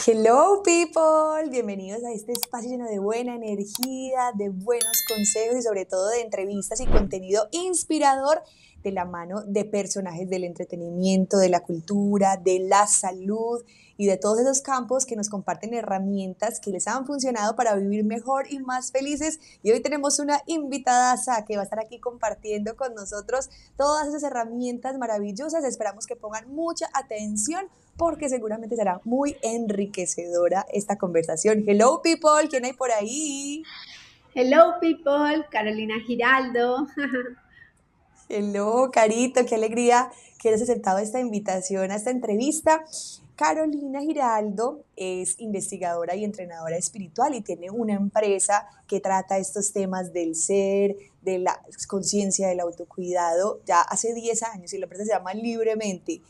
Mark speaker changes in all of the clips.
Speaker 1: Hello people, bienvenidos a este espacio lleno de buena energía, de buenos consejos y sobre todo de entrevistas y contenido inspirador de la mano de personajes del entretenimiento, de la cultura, de la salud y de todos esos campos que nos comparten herramientas que les han funcionado para vivir mejor y más felices. Y hoy tenemos una invitada que va a estar aquí compartiendo con nosotros todas esas herramientas maravillosas. Esperamos que pongan mucha atención porque seguramente será muy enriquecedora esta conversación. Hello people, ¿quién hay por ahí?
Speaker 2: Hello people, Carolina Giraldo.
Speaker 1: Hello, Carito, qué alegría que hayas aceptado esta invitación a esta entrevista. Carolina Giraldo es investigadora y entrenadora espiritual y tiene una empresa que trata estos temas del ser, de la conciencia, del autocuidado, ya hace 10 años y la empresa se llama Libremente.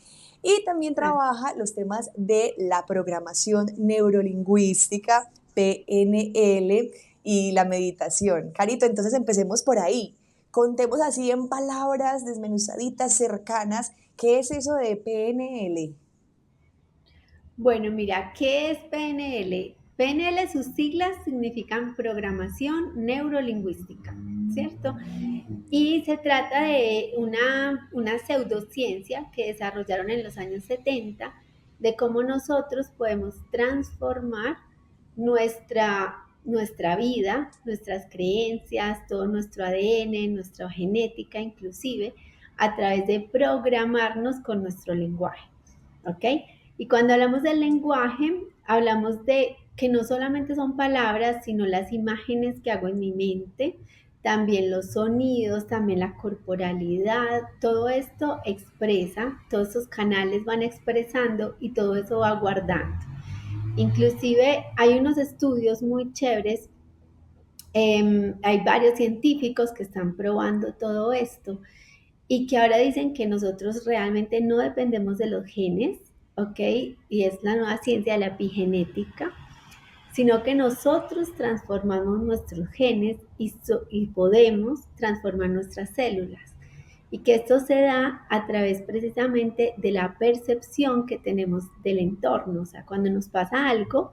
Speaker 1: Y también
Speaker 2: Ah,
Speaker 1: trabaja los temas de la programación neurolingüística, PNL, y la meditación. Carito, entonces empecemos por ahí. Contemos así en palabras desmenuzaditas, cercanas, ¿qué es eso de PNL?
Speaker 2: bueno, mira, ¿qué es PNL? PNL, sus siglas significan programación neurolingüística, ¿cierto? Y se trata de una pseudociencia que desarrollaron en los años 70 de cómo nosotros podemos transformar nuestra vida, nuestras creencias, todo nuestro ADN, nuestra genética inclusive, a través de programarnos con nuestro lenguaje, ¿ok? Y cuando hablamos del lenguaje, hablamos de que no solamente son palabras, sino las imágenes que hago en mi mente, también los sonidos, también la corporalidad, todo esto expresa, todos esos canales van expresando y todo eso va guardando. Inclusive hay unos estudios muy chéveres, hay varios científicos que están probando todo esto y que ahora dicen que nosotros realmente no dependemos de los genes, ¿ok? Y es la nueva ciencia de la epigenética, sino que nosotros transformamos nuestros genes y podemos transformar nuestras células. Y que esto se da a través precisamente de la percepción que tenemos del entorno. O sea, cuando nos pasa algo,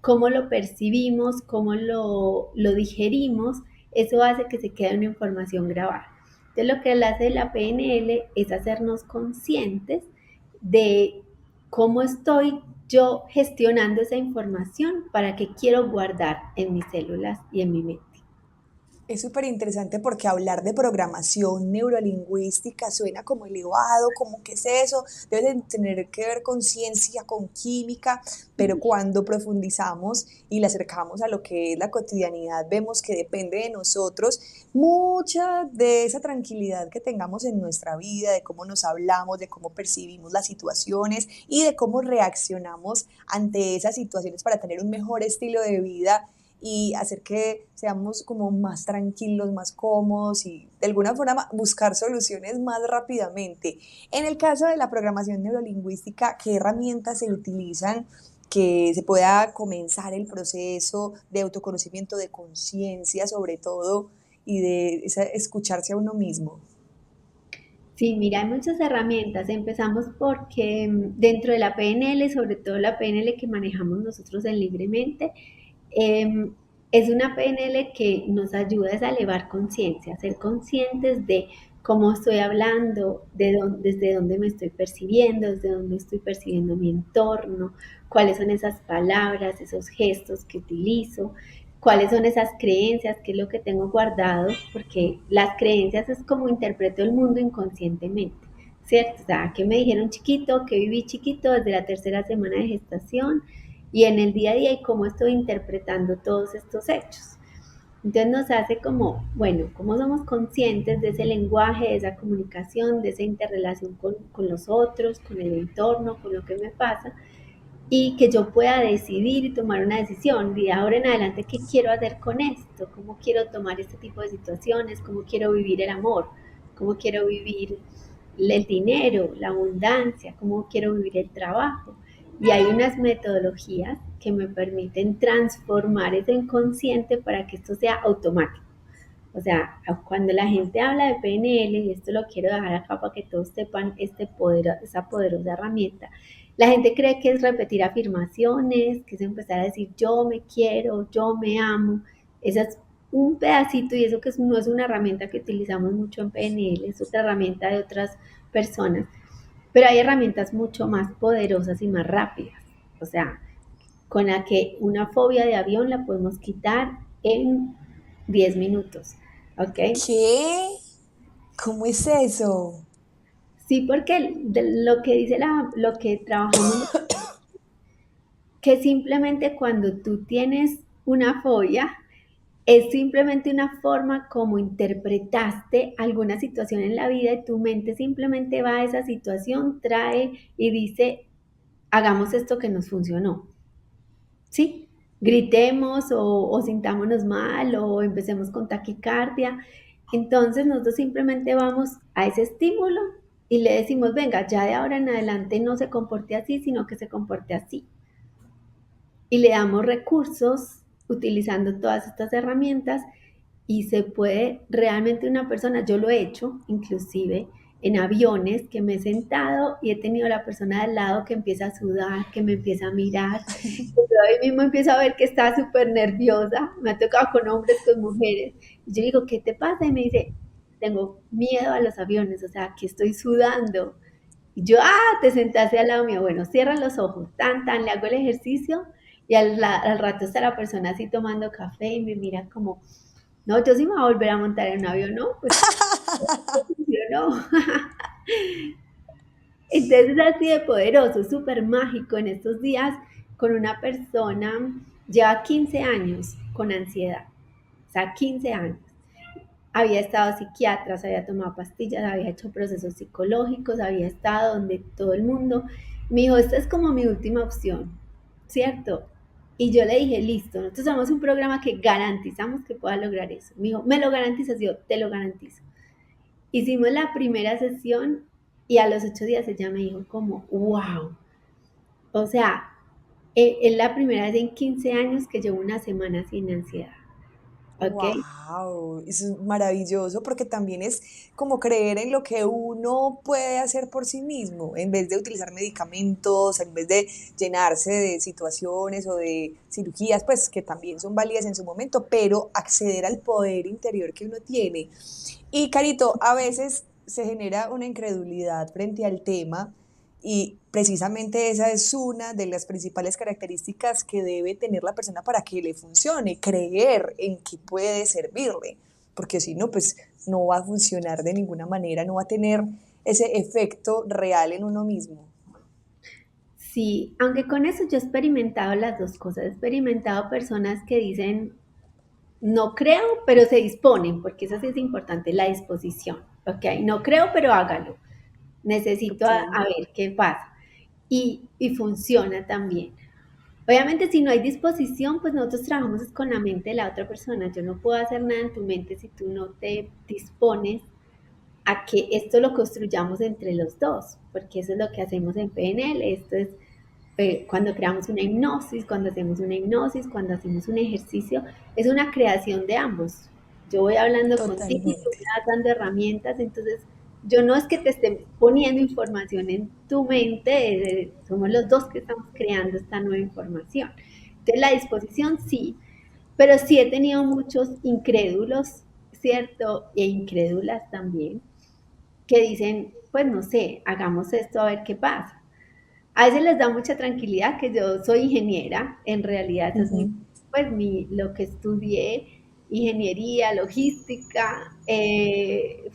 Speaker 2: cómo lo percibimos, cómo lo digerimos, eso hace que se quede una información grabada. Entonces, lo que hace la PNL es hacernos conscientes de cómo estoy yo gestionando esa información para que quiero guardar en mis células y en mi mente.
Speaker 1: Es súper interesante porque hablar de programación neurolingüística suena como elevado, como qué es eso, debe de tener que ver con ciencia, con química, pero cuando profundizamos y le acercamos a lo que es la cotidianidad, vemos que depende de nosotros mucha de esa tranquilidad que tengamos en nuestra vida, de cómo nos hablamos, de cómo percibimos las situaciones y de cómo reaccionamos ante esas situaciones para tener un mejor estilo de vida y hacer que seamos como más tranquilos, más cómodos y de alguna forma buscar soluciones más rápidamente. En el caso de la programación neurolingüística, ¿qué herramientas se utilizan que se pueda comenzar el proceso de autoconocimiento, de conciencia sobre todo y de escucharse a uno mismo?
Speaker 2: Sí, mira, hay muchas herramientas. Empezamos porque dentro de la PNL, sobre todo la PNL que manejamos nosotros en Libremente, em, es una PNL que nos ayuda a elevar conciencia, a ser conscientes de cómo estoy hablando, desde dónde me estoy percibiendo, desde dónde estoy percibiendo mi entorno, cuáles son esas palabras, esos gestos que utilizo, cuáles son esas creencias, qué es lo que tengo guardado, porque las creencias es como interpreto el mundo inconscientemente, ¿cierto? O sea, que me dijeron chiquito, que viví chiquito desde la tercera semana de gestación y en el día a día y cómo estoy interpretando todos estos hechos. Entonces nos hace como, bueno, cómo somos conscientes de ese lenguaje, de esa comunicación, de esa interrelación con los otros, con el entorno, con lo que me pasa, y que yo pueda decidir y tomar una decisión de ahora en adelante qué quiero hacer con esto, cómo quiero tomar este tipo de situaciones, cómo quiero vivir el amor, cómo quiero vivir el dinero, la abundancia, cómo quiero vivir el trabajo. Y hay unas metodologías que me permiten transformar ese inconsciente para que esto sea automático. O sea, cuando la gente habla de PNL, y esto lo quiero dejar acá para que todos sepan este poder, esa poderosa herramienta, La gente cree que es repetir afirmaciones, que es empezar a decir yo me quiero, yo me amo. Esa es un pedacito y eso que no es una herramienta que utilizamos mucho en PNL, es otra herramienta de otras personas. Pero hay herramientas mucho más poderosas y más rápidas. O sea, con la que una fobia de avión la podemos quitar en 10 minutos. ¿Ok?
Speaker 1: ¿Qué? ¿Cómo es eso?
Speaker 2: Sí, porque lo que dice lo que trabajamos, que simplemente cuando tú tienes una fobia, es simplemente una forma como interpretaste alguna situación en la vida y tu mente simplemente va a esa situación, trae y dice, hagamos esto que nos funcionó. ¿Sí? Gritemos o sintámonos mal o empecemos con taquicardia. Entonces nosotros simplemente vamos a ese estímulo y le decimos, venga, ya de ahora en adelante no se comporte así, sino que se comporte así. Y le damos recursos utilizando todas estas herramientas y se puede realmente una persona, yo lo he hecho inclusive en aviones que me he sentado y he tenido a la persona al lado que empieza a sudar, que me empieza a mirar, yo ahí mismo empiezo a ver que está súper nerviosa, me ha tocado con hombres, con mujeres, y yo digo, ¿qué te pasa? Y me dice, tengo miedo a los aviones, o sea, que estoy sudando. Y yo, te sentaste al lado mío, bueno, cierra los ojos, le hago el ejercicio y al rato está la persona así tomando café y me mira como, no, yo sí me voy a volver a montar en un avión, ¿no? Pues, yo no. Entonces es así de poderoso, súper mágico en estos días con una persona, lleva 15 años con ansiedad, o sea, 15 años. Había estado psiquiatras, había tomado pastillas, había hecho procesos psicológicos, había estado donde todo el mundo. Me dijo, esta es como mi última opción, ¿cierto? Y yo le dije, listo, nosotros somos un programa que garantizamos que pueda lograr eso. Me dijo, ¿me lo garantizas? Yo, te lo garantizo. Hicimos la primera sesión y a los 8 días ella me dijo como, wow. O sea, es la primera vez en 15 años que llevo una semana sin ansiedad. ¿Ok?
Speaker 1: Wow, eso es maravilloso porque también es como creer en lo que uno puede hacer por sí mismo, en vez de utilizar medicamentos, en vez de llenarse de situaciones o de cirugías, pues que también son válidas en su momento, pero acceder al poder interior que uno tiene. Y Carito, a veces se genera una incredulidad frente al tema y precisamente esa es una de las principales características que debe tener la persona para que le funcione, creer en que puede servirle, porque si no, pues no va a funcionar de ninguna manera, no va a tener ese efecto real en uno mismo.
Speaker 2: Sí, aunque con eso yo he experimentado las dos cosas. He experimentado personas que dicen, no creo, pero se disponen, porque eso sí es importante, la disposición. Ok, no creo, pero hágalo. Necesito
Speaker 1: Ok,
Speaker 2: a ver qué pasa. Y funciona también. Obviamente, si no hay disposición, pues nosotros trabajamos con la mente de la otra persona. Yo no puedo hacer nada en tu mente si tú no te dispones a que esto lo construyamos entre los dos, porque eso es lo que hacemos en PNL. Esto es cuando creamos una hipnosis, cuando hacemos una hipnosis, cuando hacemos un ejercicio, es una creación de ambos. Yo voy hablando contigo y tú
Speaker 1: totalmente.
Speaker 2: me vas dando herramientas, entonces yo no es que te esté poniendo información en tu mente, somos los dos que estamos creando esta nueva información. Entonces la disposición sí, pero sí he tenido muchos incrédulos, ¿cierto? E incrédulas también, que dicen, pues no sé, hagamos esto a ver qué pasa. A veces les da mucha tranquilidad que yo soy ingeniera, en realidad eso es
Speaker 1: Ujú.
Speaker 2: pues lo que estudié, ingeniería, logística,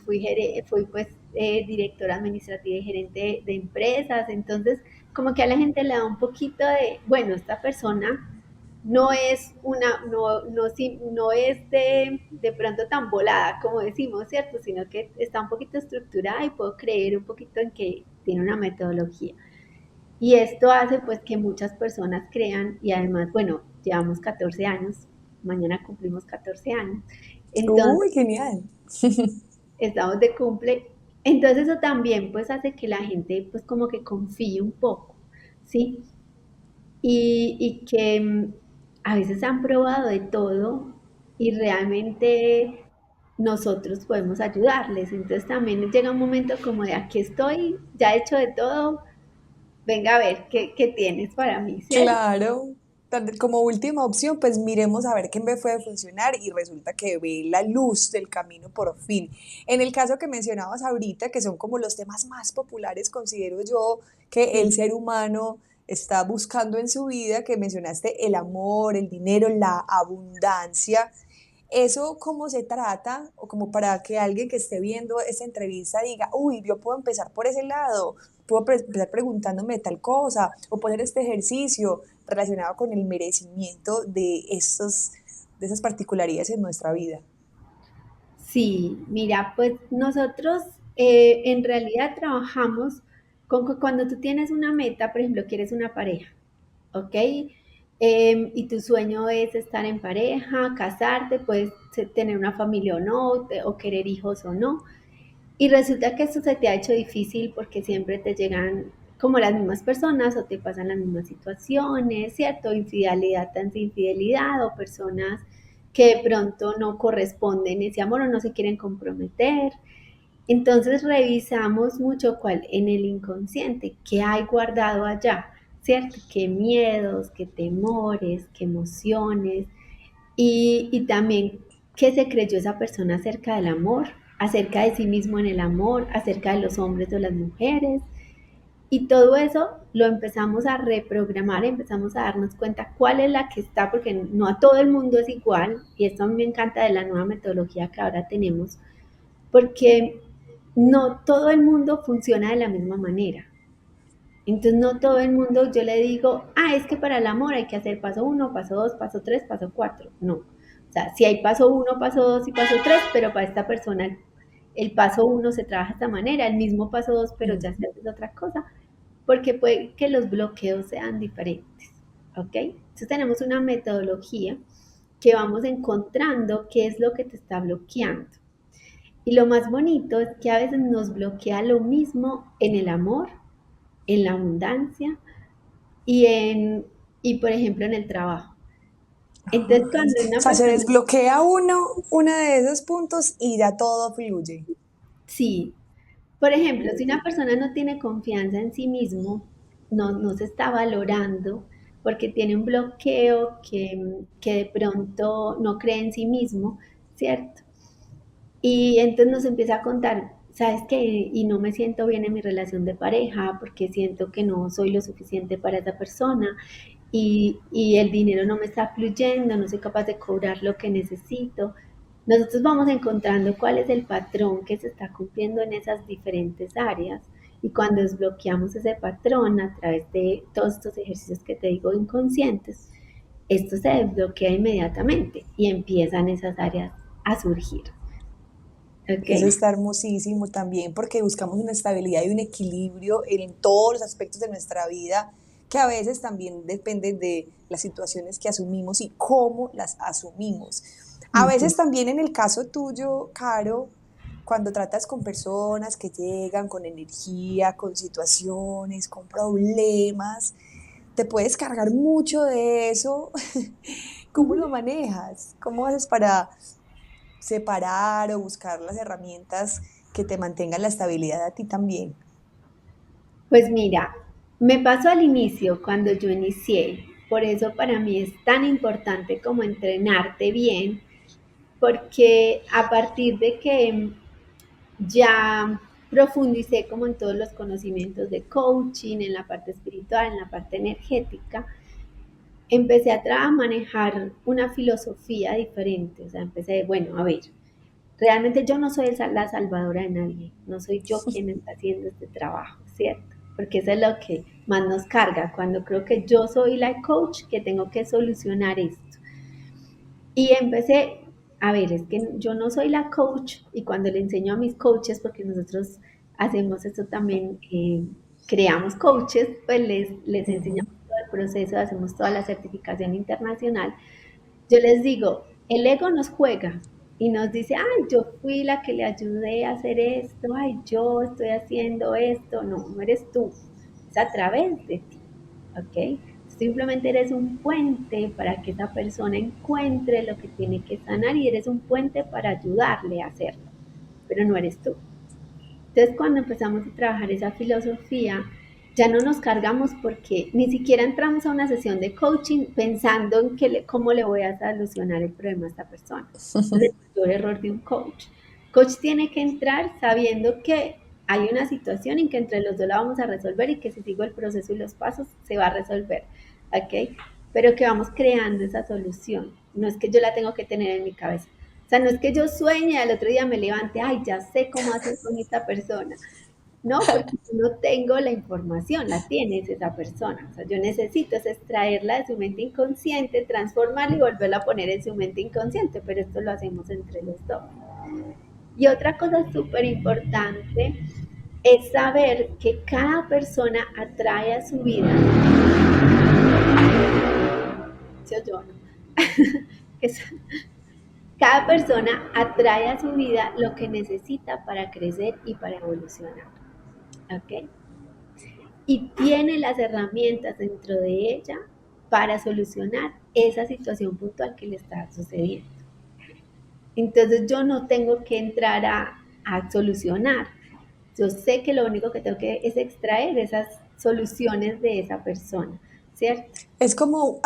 Speaker 2: fui pues directora administrativa y gerente de empresas, entonces como que a la gente le da un poquito de, bueno, esta persona no es no es de pronto tan volada como decimos, ¿cierto? Sino que está un poquito estructurada y puedo creer un poquito en que tiene una metodología. Y esto hace pues que muchas personas crean y además, bueno, llevamos 14 años, mañana cumplimos 14 años, entonces
Speaker 1: Uy, genial.
Speaker 2: estamos de cumple, entonces eso también pues hace que la gente pues como que confíe un poco, ¿sí? Y que a veces han probado de todo y realmente nosotros podemos ayudarles, entonces también llega un momento como de aquí estoy, ya he hecho de todo, venga a ver qué tienes para mí, ¿cierto?
Speaker 1: Claro, como última opción, pues miremos a ver qué me puede funcionar y resulta que ve la luz del camino por fin. En el caso que mencionabas ahorita, que son como los temas más populares, considero yo que el
Speaker 2: Sí.
Speaker 1: ser humano está buscando en su vida, que mencionaste el amor, el dinero, la abundancia. ¿Eso cómo se trata? O como para que alguien que esté viendo esta entrevista diga, uy, yo puedo empezar por ese lado, puedo empezar preguntándome tal cosa, o poner este ejercicio relacionado con el merecimiento de de esas particularidades en nuestra vida.
Speaker 2: Sí, mira, pues nosotros en realidad trabajamos con que cuando tú tienes una meta, por ejemplo, quieres una pareja, ¿ok? Y tu sueño es estar en pareja, casarte, puedes tener una familia o no, o querer hijos o no. Y resulta que esto se te ha hecho difícil porque siempre te llegan como las mismas personas o te pasan las mismas situaciones, ¿cierto? Infidelidad tras infidelidad o personas que de pronto no corresponden ese amor o no se quieren comprometer. Entonces revisamos mucho cuál en el inconsciente, qué hay guardado allá, ¿cierto? Qué miedos, qué temores, qué emociones y también qué se creyó esa persona acerca del amor, acerca de sí mismo en el amor, acerca de los hombres o las mujeres. Y todo eso lo empezamos a reprogramar, empezamos a darnos cuenta cuál es la que está, porque no a todo el mundo es igual, y esto a mí me encanta de la nueva metodología que ahora tenemos, porque no todo el mundo funciona de la misma manera. Entonces no todo el mundo, yo le digo, es que para el amor hay que hacer paso uno, paso dos, paso tres, paso cuatro. No. O sea, si hay paso uno, paso dos y paso tres, pero para esta persona el paso uno se trabaja de esta manera, el mismo paso dos, pero ya se hace otra cosa, porque puede que los bloqueos sean diferentes. ¿Ok? Entonces tenemos una metodología que vamos encontrando qué es lo que te está bloqueando. Y lo más bonito es que a veces nos bloquea lo mismo en el amor, en la abundancia y y por ejemplo en el trabajo. Entonces
Speaker 1: Ay,
Speaker 2: cuando
Speaker 1: o
Speaker 2: una
Speaker 1: sea, se
Speaker 2: persona,
Speaker 1: desbloquea uno de esos puntos y ya todo fluye.
Speaker 2: sí, por ejemplo, si una persona no tiene confianza en sí mismo, no se está valorando porque tiene un bloqueo que de pronto no cree en sí mismo, ¿cierto? Y entonces nos empieza a contar, ¿sabes qué? Y no me siento bien en mi relación de pareja porque siento que no soy lo suficiente para esa persona y el dinero no me está fluyendo, no soy capaz de cobrar lo que necesito. Nosotros vamos encontrando cuál es el patrón que se está cumpliendo en esas diferentes áreas y cuando desbloqueamos ese patrón a través de todos estos ejercicios que te digo inconscientes, esto se desbloquea inmediatamente y empiezan esas áreas a surgir. ¿Ok?
Speaker 1: Eso está hermosísimo también porque buscamos una estabilidad y un equilibrio en todos los aspectos de nuestra vida que a veces también dependen de las situaciones que asumimos y cómo las asumimos. A
Speaker 2: Ujú.
Speaker 1: veces también en el caso tuyo, Caro, cuando tratas con personas que llegan con energía, con situaciones, con problemas, te puedes cargar mucho de eso. ¿Cómo
Speaker 2: Ujú.
Speaker 1: lo manejas? ¿Cómo haces para separar o buscar las herramientas que te mantengan la estabilidad a ti también?
Speaker 2: Pues mira, me pasó al inicio cuando yo inicié, por eso para mí es tan importante como entrenarte bien, porque a partir de que ya profundicé como en todos los conocimientos de coaching, en la parte espiritual, en la parte energética, empecé a manejar una filosofía diferente, o sea, empecé, bueno, a ver, realmente yo no soy la salvadora de nadie, no soy yo quien está haciendo este trabajo, ¿cierto? Porque eso es lo que más nos carga, cuando creo que yo soy la coach que tengo que solucionar esto. Y empecé, a ver, es que yo no soy la coach y cuando le enseño a mis coaches, porque nosotros hacemos esto también, creamos coaches, pues les enseñamos
Speaker 1: Ujú.
Speaker 2: todo el proceso, hacemos toda la certificación internacional. Yo les digo, el ego nos juega y nos dice, ay, yo fui la que le ayudé a hacer esto, ay, yo estoy haciendo esto. No, no eres tú, es a través de ti, ¿ok? Simplemente eres un puente para que esa persona encuentre lo que tiene que sanar y eres un puente para ayudarle a hacerlo, pero no eres tú. Entonces, cuando empezamos a trabajar esa filosofía, ya no nos cargamos porque ni siquiera entramos a una sesión de coaching pensando en cómo le voy a solucionar el problema a esta persona. Es el mayor error de un coach. Coach tiene que entrar sabiendo que hay una situación en que entre los dos la vamos a resolver y que si sigo el proceso y los pasos se va a resolver, ¿ok? Pero que vamos creando esa solución. No es que yo la tengo que tener en mi cabeza. O sea, no es que yo sueñe y al otro día me levante, ay, ya sé cómo hacer con esta persona. No, porque yo no tengo la información, la tienes esa persona. O sea, yo necesito es extraerla de su mente inconsciente, transformarla y volverla a poner en su mente inconsciente, pero esto lo hacemos entre los dos. Y otra cosa súper importante es saber que cada persona atrae a su vida, ¿sí o yo no? Cada persona atrae a su vida lo que necesita para crecer y para evolucionar, ¿ok? Y tiene las herramientas dentro de ella para solucionar esa situación puntual que le está sucediendo. Entonces yo no tengo que entrar a solucionar. Yo sé que lo único que tengo que es extraer esas soluciones de esa persona, ¿cierto?
Speaker 1: Es como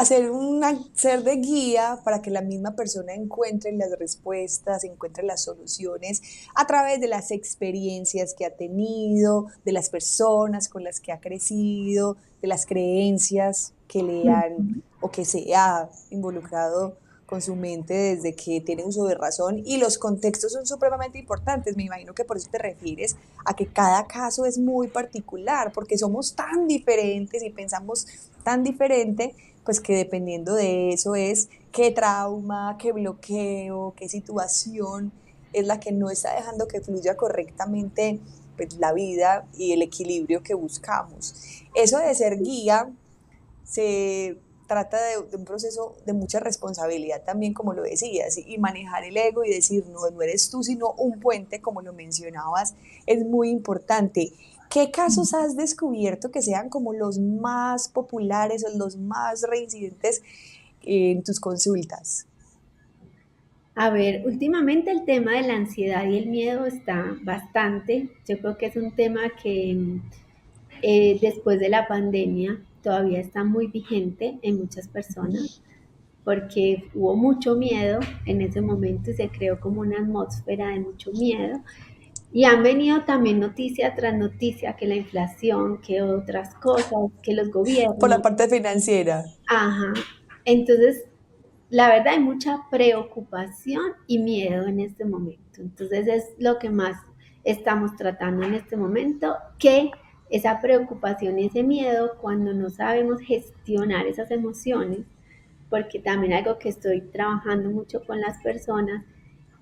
Speaker 1: ser de guía para que la misma persona encuentre las respuestas, encuentre las soluciones a través de las experiencias que ha tenido, de las personas con las que ha crecido, de las creencias que le han
Speaker 2: Ujú.
Speaker 1: o que se ha involucrado con su mente desde que tiene uso de razón, y los contextos son supremamente importantes. Me imagino que por eso te refieres a que cada caso es muy particular, porque somos tan diferentes y pensamos tan diferente, pues que dependiendo de eso es qué trauma, qué bloqueo, qué situación es la que no está dejando que fluya correctamente, pues, la vida y el equilibrio que buscamos. Eso de ser guía se trata de un proceso de mucha responsabilidad también, como lo decías, y manejar el ego y decir, no, no eres tú, sino un puente, como lo mencionabas, es muy importante. ¿Qué casos has descubierto que sean como los más populares o los más reincidentes en tus consultas?
Speaker 2: A ver, últimamente el tema de la ansiedad y el miedo está bastante. Yo creo que es un tema que después de la pandemia todavía está muy vigente en muchas personas porque hubo mucho miedo en ese momento y se creó como una atmósfera de mucho miedo. Y han venido también noticia tras noticia, que la inflación, que otras cosas, que los
Speaker 1: Por la
Speaker 2: gobiernos.
Speaker 1: parte financiera.
Speaker 2: Ajá. Entonces, la verdad hay mucha preocupación y miedo en este momento. Entonces es lo que más estamos tratando en este momento, que esa preocupación y ese miedo cuando no sabemos gestionar esas emociones, porque también algo que estoy trabajando mucho con las personas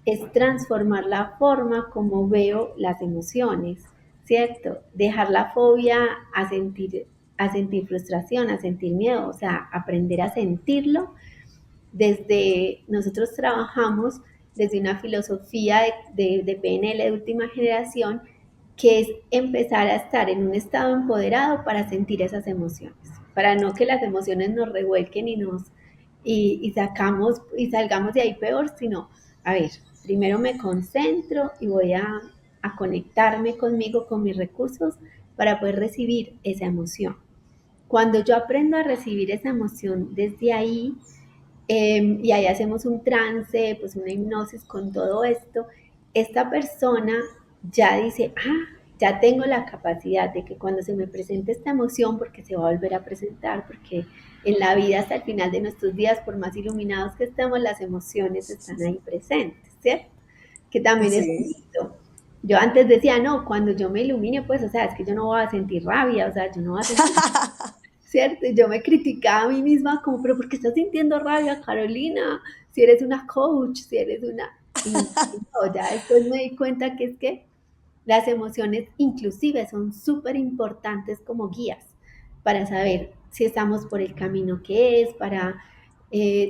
Speaker 2: es transformar la forma como veo las emociones, ¿cierto? Dejar la fobia a sentir frustración, a sentir miedo, o sea, aprender a sentirlo. Desde nosotros trabajamos desde una filosofía de PNL de última generación, que es empezar a estar en un estado empoderado para sentir esas emociones, para no que las emociones nos revuelquen y sacamos y salgamos de ahí peor, sino, a ver, primero me concentro y voy a conectarme conmigo, con mis recursos, para poder recibir esa emoción. Cuando yo aprendo a recibir esa emoción desde ahí, y ahí hacemos un trance, pues una hipnosis con todo esto, esta persona ya dice, ya tengo la capacidad de que cuando se me presente esta emoción, porque se va a volver a presentar, porque en la vida hasta el final de nuestros días, por más iluminados que estemos, las emociones están ahí presentes, ¿cierto? Que también es
Speaker 1: Sí.
Speaker 2: bonito. Yo antes decía, no, cuando yo me ilumine, pues, o sea, es que yo no voy a sentir rabia, o sea, yo no voy a sentir, ¿cierto? Y yo me criticaba a mí misma como, pero ¿por qué estás sintiendo rabia, Carolina? Si eres una coach, si eres una... Y no, ya después me di cuenta que es que las emociones inclusive son súper importantes como guías para saber si estamos por el camino que es, para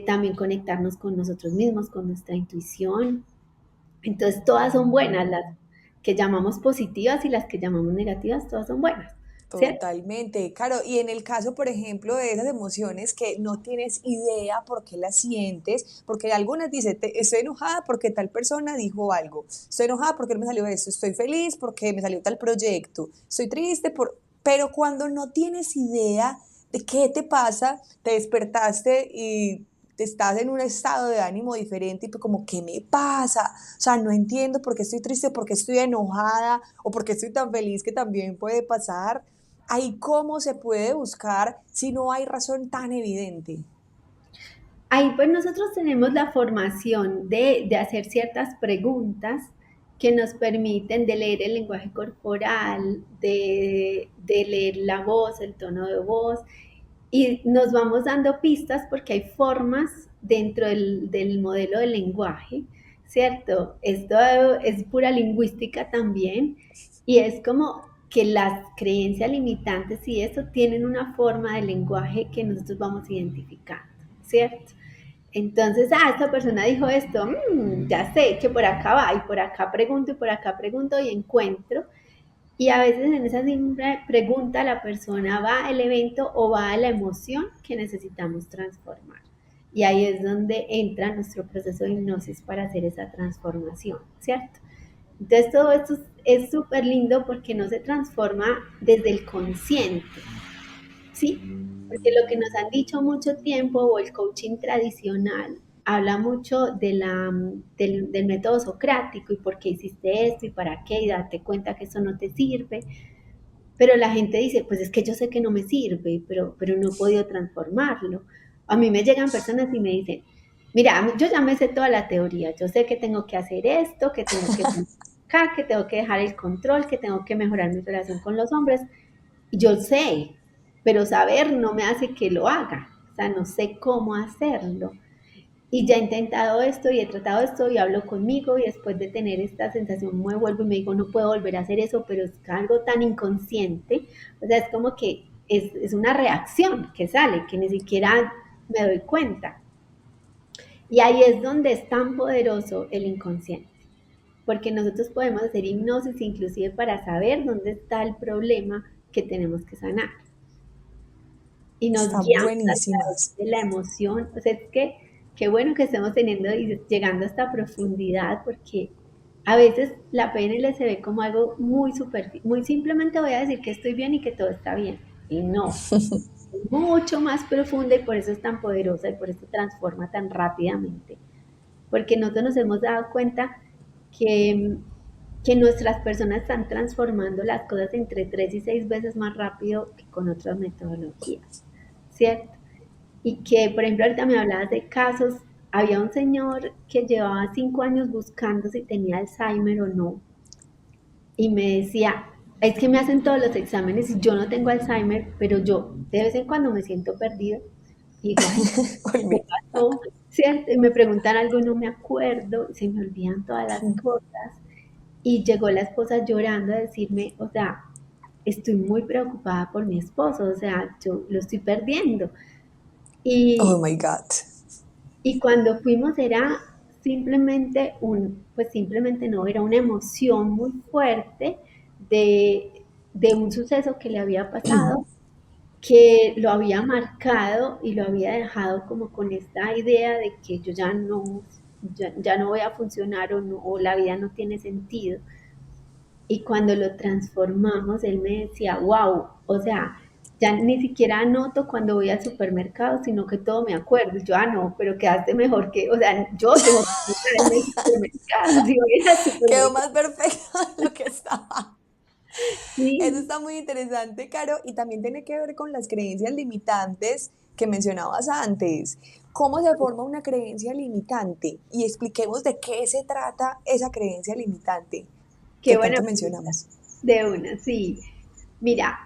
Speaker 2: también conectarnos con nosotros mismos, con nuestra intuición. Entonces todas son buenas, las que llamamos positivas y las que llamamos negativas, todas son buenas, ¿cierto?
Speaker 1: Totalmente, claro. Y en el caso, por ejemplo, de esas emociones que no tienes idea por qué las sientes, porque algunas dicen, estoy enojada porque tal persona dijo algo, estoy enojada porque no me salió esto, estoy feliz porque me salió tal proyecto, estoy triste por... Pero cuando no tienes idea de qué te pasa, te despertaste y estás en un estado de ánimo diferente y pues como, ¿qué me pasa? O sea, no entiendo por qué estoy triste, por qué estoy enojada o por qué estoy tan feliz, que también puede pasar. Ahí cómo se puede buscar si no hay razón tan evidente.
Speaker 2: Ahí pues nosotros tenemos la formación de hacer ciertas preguntas que nos permiten de leer el lenguaje corporal, de leer la voz, el tono de voz, y nos vamos dando pistas porque hay formas dentro del modelo del lenguaje, ¿cierto? Esto es pura lingüística también, y es como que las creencias limitantes y eso tienen una forma de lenguaje que nosotros vamos identificando, ¿cierto? Entonces, esta persona dijo esto, ya sé que por acá va y por acá pregunto y por acá pregunto y encuentro. Y a veces en esa simple pregunta la persona va al evento o va a la emoción que necesitamos transformar. Y ahí es donde entra nuestro proceso de hipnosis para hacer esa transformación, ¿cierto? Entonces todo esto es súper lindo porque no se transforma desde el consciente, ¿sí? Porque lo que nos han dicho mucho tiempo o el coaching tradicional habla mucho del método socrático y por qué hiciste esto y para qué y date cuenta que eso no te sirve. Pero la gente dice, pues es que yo sé que no me sirve, pero no he podido transformarlo. A mí me llegan personas y me dicen, mira, yo ya me sé toda la teoría, yo sé que tengo que hacer esto, que tengo que acá, que tengo que dejar el control, que tengo que mejorar mi relación con los hombres, yo sé, pero saber no me hace que lo haga, o sea, no sé cómo hacerlo. Y ya he intentado esto y he tratado esto y hablo conmigo y después de tener esta sensación me vuelvo y me digo, no puedo volver a hacer eso, pero es algo tan inconsciente, o sea, es como que es una reacción que sale, que ni siquiera me doy cuenta. Y ahí es donde es tan poderoso el inconsciente, porque nosotros podemos hacer hipnosis inclusive para saber dónde está el problema que tenemos que sanar y nos
Speaker 1: Están
Speaker 2: guiamos a través
Speaker 1: buenísimas.
Speaker 2: de la emoción. O sea, es que qué bueno que estemos teniendo y llegando a esta profundidad porque a veces la PNL se ve como algo muy superficial, muy simplemente voy a decir que estoy bien y que todo está bien. Y no, es mucho más profunda y por eso es tan poderosa y por eso transforma tan rápidamente. Porque nosotros nos hemos dado cuenta que, que nuestras personas están transformando las cosas entre 3 y 6 veces más rápido que con otras metodologías, ¿cierto? Y que, por ejemplo, ahorita me hablabas de casos, había un señor que llevaba 5 años buscando si tenía Alzheimer o no, y me decía, es que me hacen todos los exámenes y yo no tengo Alzheimer, pero yo de vez en cuando me siento perdido y digo, ay, ¿qué
Speaker 1: Olvídate.
Speaker 2: pasó? ¿Cierto? Y me preguntan algo y no me acuerdo, se me olvidan todas las cosas. Y llegó la esposa llorando a decirme, o sea, estoy muy preocupada por mi esposo, o sea, yo lo estoy perdiendo.
Speaker 1: Oh
Speaker 2: Y,
Speaker 1: my God.
Speaker 2: y cuando fuimos era simplemente pues simplemente no, era una emoción muy fuerte de un suceso que le había pasado, que lo había marcado y lo había dejado como con esta idea de que yo ya no voy a funcionar o la vida no tiene sentido. Y cuando lo transformamos, él me decía, wow, o sea, ya ni siquiera anoto cuando voy al supermercado, sino que todo me acuerdo. Y yo, no, pero quedaste mejor que, o sea, yo tengo que estar en el supermercado, si voy al
Speaker 1: Quedó
Speaker 2: supermercado,
Speaker 1: más perfecto de lo que estaba. Eso
Speaker 2: sí,
Speaker 1: está muy interesante, Caro, y también tiene que ver con las creencias limitantes que mencionabas antes. ¿Cómo se forma una creencia limitante? Y expliquemos de qué se trata esa creencia limitante
Speaker 2: qué
Speaker 1: que
Speaker 2: buena
Speaker 1: tanto
Speaker 2: pregunta.
Speaker 1: mencionamos.
Speaker 2: De una, sí. Mira,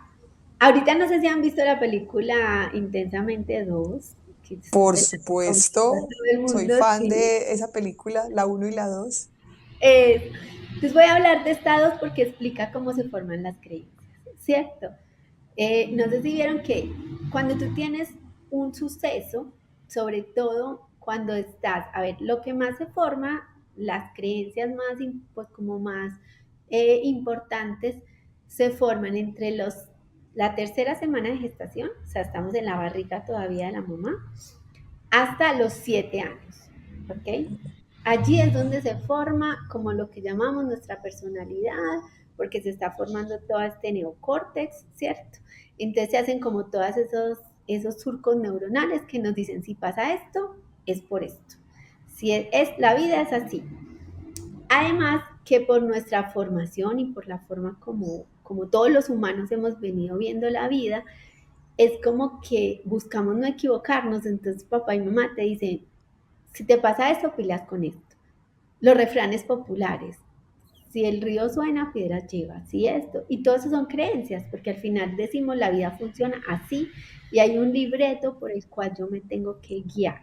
Speaker 2: ahorita no sé si han visto la película Intensamente 2 que
Speaker 1: Por
Speaker 2: se la recomiendo a
Speaker 1: supuesto,
Speaker 2: todo el
Speaker 1: soy
Speaker 2: mundo,
Speaker 1: fan
Speaker 2: sí.
Speaker 1: de esa película, la uno y la 2.
Speaker 2: Entonces voy a hablar de estados porque explica cómo se forman las creencias, ¿cierto? No sé si vieron que cuando tú tienes un suceso, sobre todo cuando estás, a ver, lo que más se forma, las creencias más, pues como más importantes, se forman entre la tercera semana de gestación, o sea, estamos en la barriga todavía de la mamá, hasta los 7 años, ¿ok? Allí es donde se forma como lo que llamamos nuestra personalidad, porque se está formando todo este neocórtex, ¿cierto? Entonces se hacen como todos esos surcos neuronales que nos dicen, si pasa esto, es por esto. Si la vida es así. Además que por nuestra formación y por la forma como todos los humanos hemos venido viendo la vida, es como que buscamos no equivocarnos. Entonces papá y mamá te dicen, si te pasa esto, pilas con esto. Los refranes populares, si el río suena, piedras lleva, si esto, y todo eso son creencias, porque al final decimos la vida funciona así y hay un libreto por el cual yo me tengo que guiar,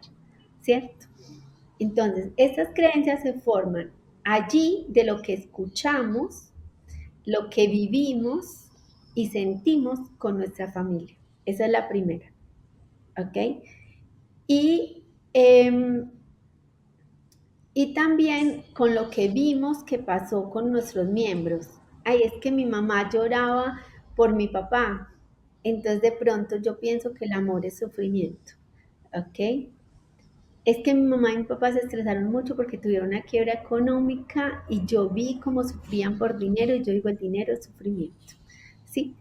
Speaker 2: ¿cierto? Entonces, estas creencias se forman allí de lo que escuchamos, lo que vivimos y sentimos con nuestra familia. Esa es la primera, ¿ok? Y, eh, y también con lo que vimos que pasó con nuestros miembros. Ay, es que mi mamá lloraba por mi papá. Entonces de pronto yo pienso que el amor es sufrimiento, ¿ok? Es que mi mamá y mi papá se estresaron mucho porque tuvieron una quiebra económica y yo vi cómo sufrían por dinero y yo digo el dinero es sufrimiento, ¿sí?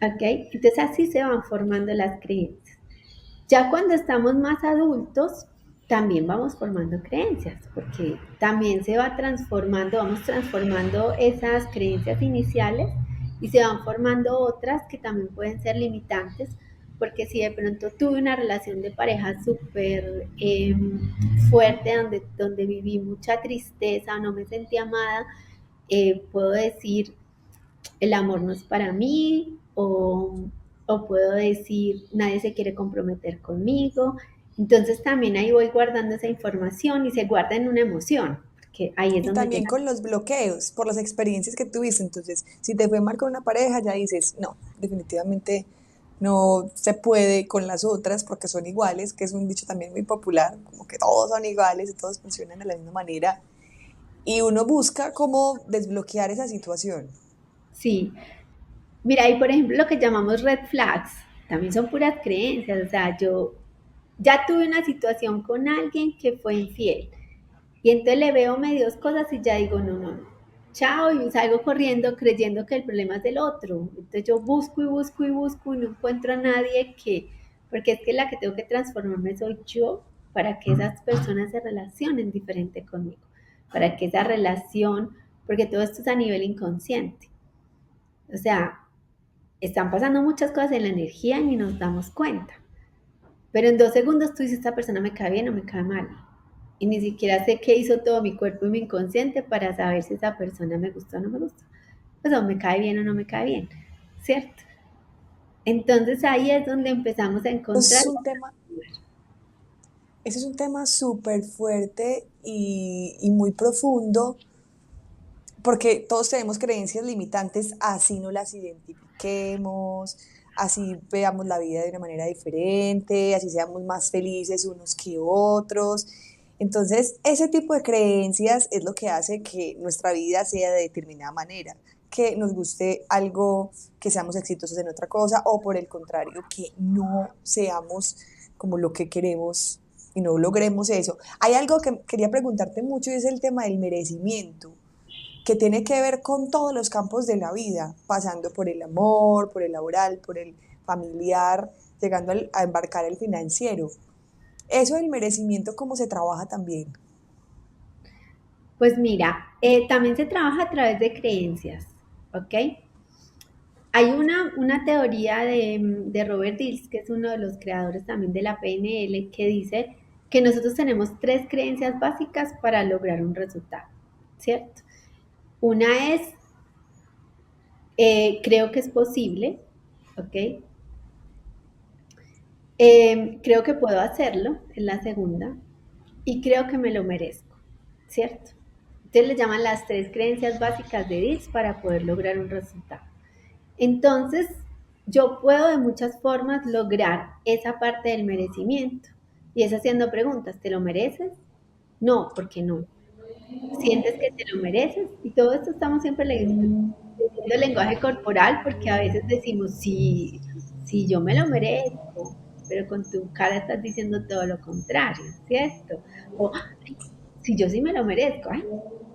Speaker 2: ¿Ok? Entonces así se van formando las creencias. Ya cuando estamos más adultos, también vamos formando creencias, porque también se va transformando, vamos transformando esas creencias iniciales y se van formando otras que también pueden ser limitantes, porque si de pronto tuve una relación de pareja súper fuerte, donde viví mucha tristeza, no me sentí amada, puedo decir, el amor no es para mí, o puedo decir, nadie se quiere comprometer conmigo. Entonces también ahí voy guardando esa información y se guarda en una emoción, porque ahí es
Speaker 1: Y
Speaker 2: donde
Speaker 1: también
Speaker 2: llega.
Speaker 1: con los bloqueos, por las experiencias que tuviste. Entonces, si te fue mal con una pareja, ya dices, no, definitivamente no se puede con las otras porque son iguales, que es un dicho también muy popular, como que todos son iguales y todos funcionan de la misma manera. Y uno busca cómo desbloquear esa situación.
Speaker 2: Sí, mira, y por ejemplo lo que llamamos red flags, también son puras creencias, o sea, yo ya tuve una situación con alguien que fue infiel. Y entonces le veo medios cosas y ya digo, no, no, no. Chao, y salgo corriendo creyendo que el problema es del otro. Entonces yo busco y busco y busco y no encuentro a nadie porque es que la que tengo que transformarme soy yo para que esas personas se relacionen diferente conmigo, para que esa relación, porque todo esto es a nivel inconsciente. O sea, están pasando muchas cosas en la energía y ni nos damos cuenta. Pero en 2 segundos tú dices, esta persona me cae bien o me cae mal. Y ni siquiera sé qué hizo todo mi cuerpo y mi inconsciente para saber si esa persona me gusta o no me gusta. Pues o me cae bien o no me cae bien, ¿cierto? Entonces ahí es donde empezamos a encontrar.
Speaker 1: Es un tema, ese es un tema súper fuerte y muy profundo porque todos tenemos creencias limitantes, así no las identifiquemos, así veamos la vida de una manera diferente, así seamos más felices unos que otros. Entonces, ese tipo de creencias es lo que hace que nuestra vida sea de determinada manera, que nos guste algo, que seamos exitosos en otra cosa, o por el contrario, que no seamos como lo que queremos y no logremos eso. Hay algo que quería preguntarte mucho y es el tema del merecimiento que tiene que ver con todos los campos de la vida, pasando por el amor, por el laboral, por el familiar, llegando a embarcar el financiero. Eso del merecimiento, ¿cómo se trabaja también?
Speaker 2: Pues mira, también se trabaja a través de creencias, ¿ok? Hay una teoría de Robert Dills, que es uno de los creadores también de la PNL, que dice que nosotros tenemos 3 creencias básicas para lograr un resultado, ¿cierto? Una es, creo que es posible, ¿ok? Creo que puedo hacerlo, es la segunda, y creo que me lo merezco, ¿cierto? Entonces le llaman las 3 creencias básicas de DISC para poder lograr un resultado. Entonces, yo puedo de muchas formas lograr esa parte del merecimiento, y es haciendo preguntas, ¿te lo mereces? No, ¿por qué no? ¿Sientes que te lo mereces? Y todo esto estamos siempre leyendo el lenguaje corporal porque a veces decimos, sí, sí, yo me lo merezco, pero con tu cara estás diciendo todo lo contrario, ¿cierto? O, ay, si yo sí me lo merezco, ay,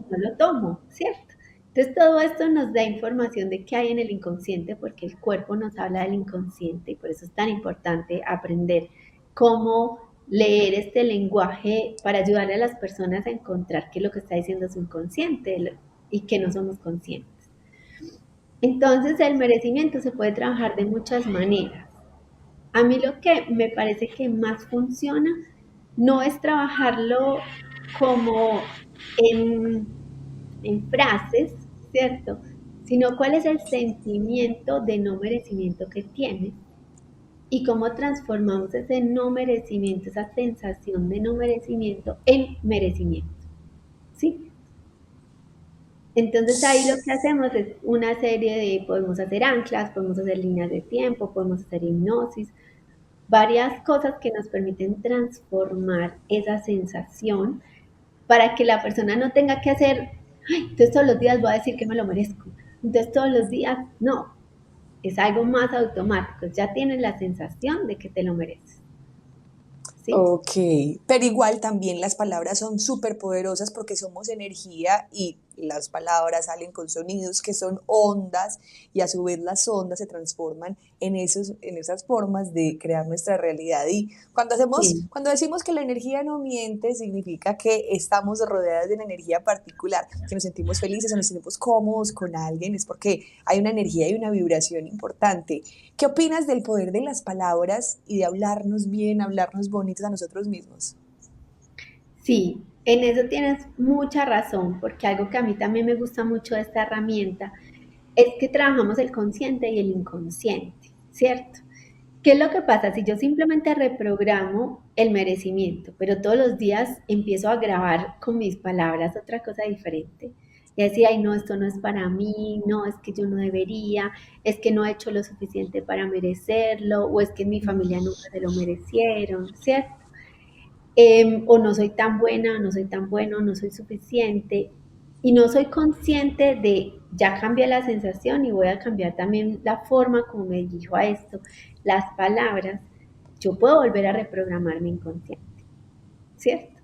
Speaker 2: no lo tomo, ¿cierto? Entonces todo esto nos da información de qué hay en el inconsciente porque el cuerpo nos habla del inconsciente y por eso es tan importante aprender cómo leer este lenguaje para ayudarle a las personas a encontrar qué es lo que está diciendo su inconsciente y que no somos conscientes. Entonces el merecimiento se puede trabajar de muchas maneras. A mí lo que me parece que más funciona no es trabajarlo como en, en frases, ¿cierto? Sino cuál es el sentimiento de no merecimiento que tienes y cómo transformamos ese no merecimiento, esa sensación de no merecimiento en merecimiento, ¿sí? Entonces ahí lo que hacemos es una serie de, podemos hacer anclas, podemos hacer líneas de tiempo, podemos hacer hipnosis, varias cosas que nos permiten transformar esa sensación para que la persona no tenga que hacer, ay, entonces todos los días voy a decir que me lo merezco. Entonces todos los días, no, es algo más automático, ya tienes la sensación de que te lo mereces, ¿sí?
Speaker 1: Ok, pero igual también las palabras son súper poderosas porque somos energía y las palabras salen con sonidos que son ondas y a su vez las ondas se transforman en esas formas de crear nuestra realidad. Y
Speaker 2: Sí,
Speaker 1: cuando decimos que la energía no miente, significa que estamos rodeadas de una energía particular, que nos sentimos felices o nos sentimos cómodos con alguien, es porque hay una energía y una vibración importante. ¿Qué opinas del poder de las palabras y de hablarnos bien, hablarnos bonitos a nosotros mismos?
Speaker 2: sí, en eso tienes mucha razón, porque algo que a mí también me gusta mucho de esta herramienta es que trabajamos el consciente y el inconsciente, ¿cierto? ¿Qué es lo que pasa? Si yo simplemente reprogramo el merecimiento, pero todos los días empiezo a grabar con mis palabras otra cosa diferente, y decir, ay, no, esto no es para mí, no, es que yo no debería, es que no he hecho lo suficiente para merecerlo, o es que en mi familia nunca se lo merecieron, ¿cierto? O no soy tan buena, no soy tan bueno, no soy suficiente, y no soy consciente de, ya cambié la sensación y voy a cambiar también la forma como me dirijo a esto, las palabras, yo puedo volver a reprogramar mi inconsciente, ¿cierto?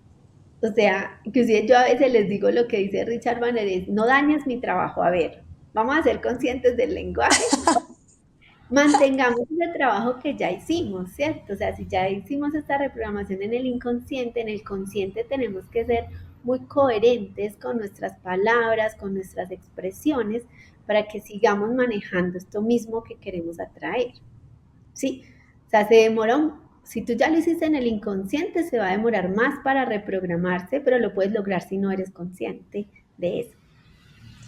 Speaker 2: O sea, inclusive yo a veces les digo lo que dice Richard Banner, es, no dañes mi trabajo, a ver, vamos a ser conscientes del lenguaje, mantengamos ese trabajo que ya hicimos, ¿cierto? O sea, si ya hicimos esta reprogramación en el consciente tenemos que ser muy coherentes con nuestras palabras, con nuestras expresiones, para que sigamos manejando esto mismo que queremos atraer, ¿sí? O sea, si tú ya lo hiciste en el inconsciente, se va a demorar más para reprogramarse, pero lo puedes lograr si no eres consciente de eso,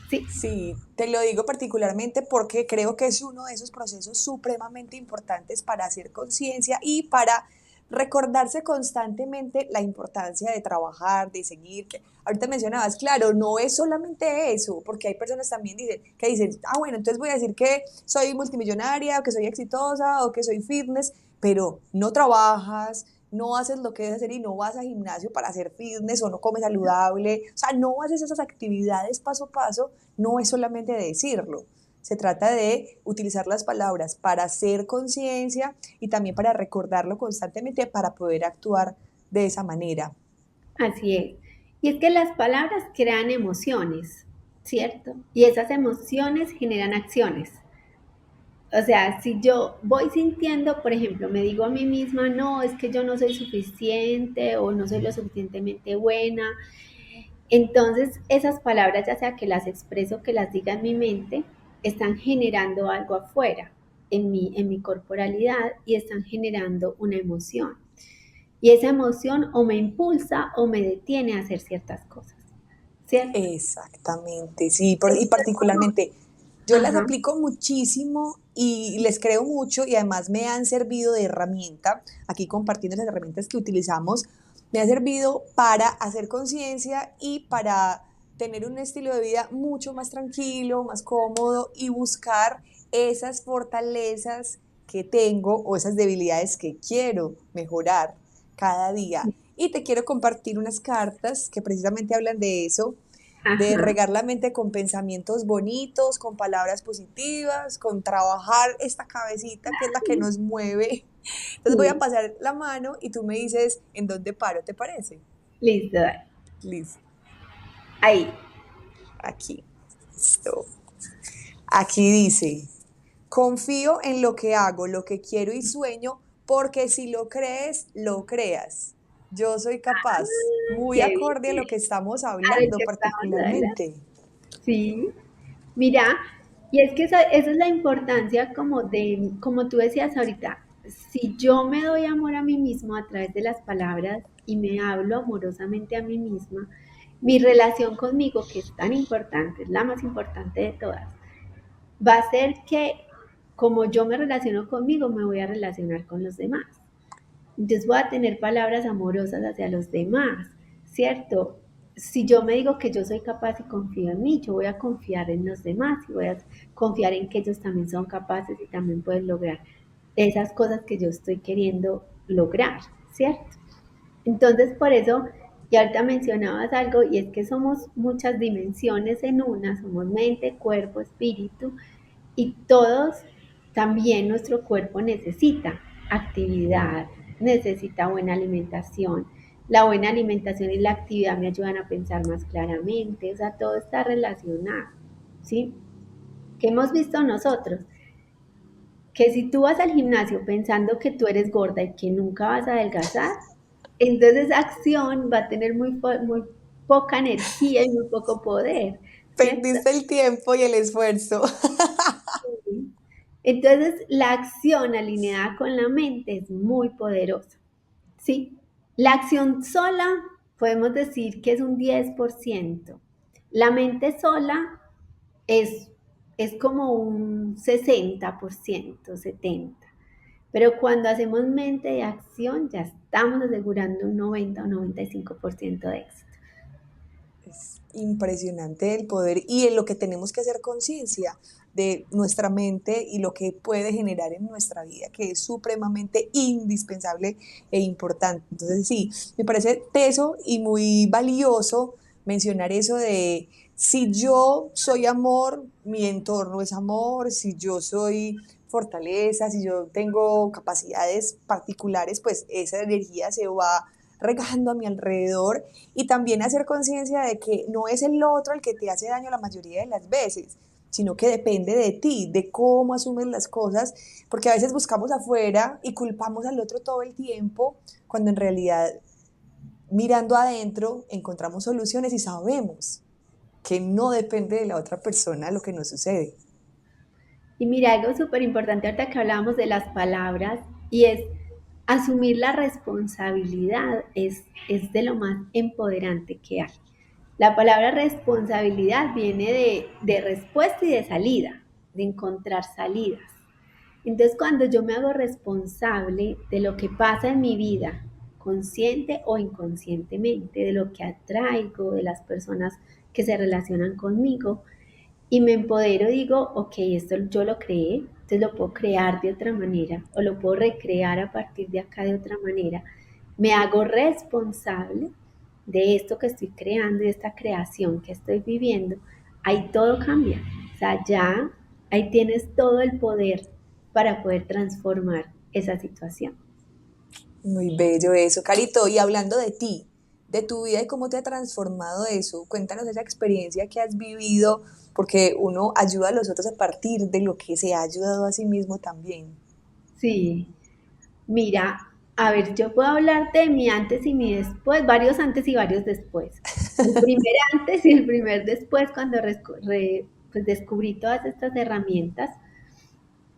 Speaker 2: ¿sí?
Speaker 1: Sí, te lo digo particularmente porque creo que es uno de esos procesos supremamente importantes para hacer conciencia y para recordarse constantemente la importancia de trabajar, de seguir. Que ahorita mencionabas, claro, no es solamente eso, porque hay personas también que dicen, ah, bueno, entonces voy a decir que soy multimillonaria, o que soy exitosa, o que soy fitness, pero no trabajas, no haces lo que debes hacer y no vas a gimnasio para hacer fitness o no comes saludable, o sea, no haces esas actividades paso a paso, no es solamente de decirlo. Se trata de utilizar las palabras para hacer conciencia y también para recordarlo constantemente para poder actuar de esa manera.
Speaker 2: Así es. Y es que las palabras crean emociones, ¿cierto? Y esas emociones generan acciones. O sea, si yo voy sintiendo, por ejemplo, me digo a mí misma, no, es que yo no soy suficiente o no soy lo suficientemente buena, entonces esas palabras, ya sea que las expreso o que las diga en mi mente, están generando algo afuera, en mi corporalidad y están generando una emoción. Y esa emoción o me impulsa o me detiene a hacer ciertas cosas, ¿cierto?
Speaker 1: Exactamente, sí, y
Speaker 2: Entonces, como,
Speaker 1: particularmente yo las
Speaker 2: ajá,
Speaker 1: aplico muchísimo y les creo mucho y además me han servido de herramienta, aquí compartiendo las herramientas que utilizamos, me ha servido para hacer conciencia y para tener un estilo de vida mucho más tranquilo, más cómodo y buscar esas fortalezas que tengo o esas debilidades que quiero mejorar cada día. Y te quiero compartir unas cartas que precisamente hablan de eso, de
Speaker 2: ajá,
Speaker 1: regar la mente con pensamientos bonitos, con palabras positivas, con trabajar esta cabecita que es la que nos mueve. Entonces voy a
Speaker 2: sí,
Speaker 1: pasar la mano y tú me dices en dónde paro, ¿te parece?
Speaker 2: listo, dale.
Speaker 1: Listo,
Speaker 2: Ahí,
Speaker 1: aquí. Listo. Aquí dice, confío en lo que hago, lo que quiero y sueño, porque si lo crees, lo creas. Yo soy capaz. Muy
Speaker 2: Qué
Speaker 1: acorde a
Speaker 2: bien.
Speaker 1: lo que estamos
Speaker 2: A ver
Speaker 1: hablando
Speaker 2: qué estamos hablando.
Speaker 1: particularmente.
Speaker 2: Sí. Mira, y es que esa es la importancia como de, como tú decías ahorita, si yo me doy amor a mí mismo a través de las palabras y me hablo amorosamente a mí misma, mi relación conmigo, que es tan importante, es la más importante de todas, va a ser que como yo me relaciono conmigo, me voy a relacionar con los demás. Entonces voy a tener palabras amorosas hacia los demás, ¿cierto? Si yo me digo que yo soy capaz y confío en mí, yo voy a confiar en los demás y voy a confiar en que ellos también son capaces y también pueden lograr esas cosas que yo estoy queriendo lograr, ¿cierto? Entonces, por eso, y ahorita mencionabas algo, y es que somos muchas dimensiones en una, somos mente, cuerpo, espíritu, y todos, también nuestro cuerpo necesita actividad, necesita buena alimentación. La buena alimentación y la actividad me ayudan a pensar más claramente, o sea, todo está relacionado, ¿sí? ¿Qué hemos visto nosotros? Que si tú vas al gimnasio pensando que tú eres gorda y que nunca vas a adelgazar, entonces esa acción va a tener muy poca energía y muy poco poder, ¿cierto?
Speaker 1: Perdiste el tiempo y el esfuerzo.
Speaker 2: Entonces, la acción alineada con la mente es muy poderosa, ¿sí? La acción sola podemos decir que es un 10%. La mente sola es, es como un 60%, 70%. Pero cuando hacemos mente de acción, ya estamos asegurando un 90 o 95% de éxito.
Speaker 1: Es impresionante el poder y en lo que tenemos que hacer conciencia de nuestra mente y lo que puede generar en nuestra vida, que es supremamente indispensable e importante. Entonces sí, me parece teso y muy valioso mencionar eso de si yo soy amor, mi entorno es amor, si yo soy fortaleza, si yo tengo capacidades particulares, pues esa energía se va regando a mi alrededor y también hacer conciencia de que no es el otro el que te hace daño la mayoría de las veces, sino que depende de ti, de cómo asumes las cosas, porque a veces buscamos afuera y culpamos al otro todo el tiempo, cuando en realidad mirando adentro encontramos soluciones y sabemos que no depende de la otra persona lo que nos sucede.
Speaker 2: Y mira, algo súper importante ahorita que hablábamos de las palabras y es asumir la responsabilidad es de lo más empoderante que hay. La palabra responsabilidad viene de respuesta y de salida, de encontrar salidas. Entonces, cuando yo me hago responsable de lo que pasa en mi vida, consciente o inconscientemente, de lo que atraigo, de las personas que se relacionan conmigo, y me empodero, digo, ok, esto yo lo creé, entonces lo puedo crear de otra manera o lo puedo recrear a partir de acá de otra manera. Me hago responsable de esto que estoy creando y de esta creación que estoy viviendo. Ahí todo cambia. O sea, ya ahí tienes todo el poder para poder transformar esa situación.
Speaker 1: Muy bello eso, Carito. Y hablando de ti, de tu vida y cómo te ha transformado eso, cuéntanos esa experiencia que has vivido, porque uno ayuda a los otros a partir de lo que se ha ayudado a sí mismo también.
Speaker 2: Sí, mira, a ver, yo puedo hablarte de mi antes y mi después, varios antes y varios después. El primer antes y el primer después, cuando pues descubrí todas estas herramientas.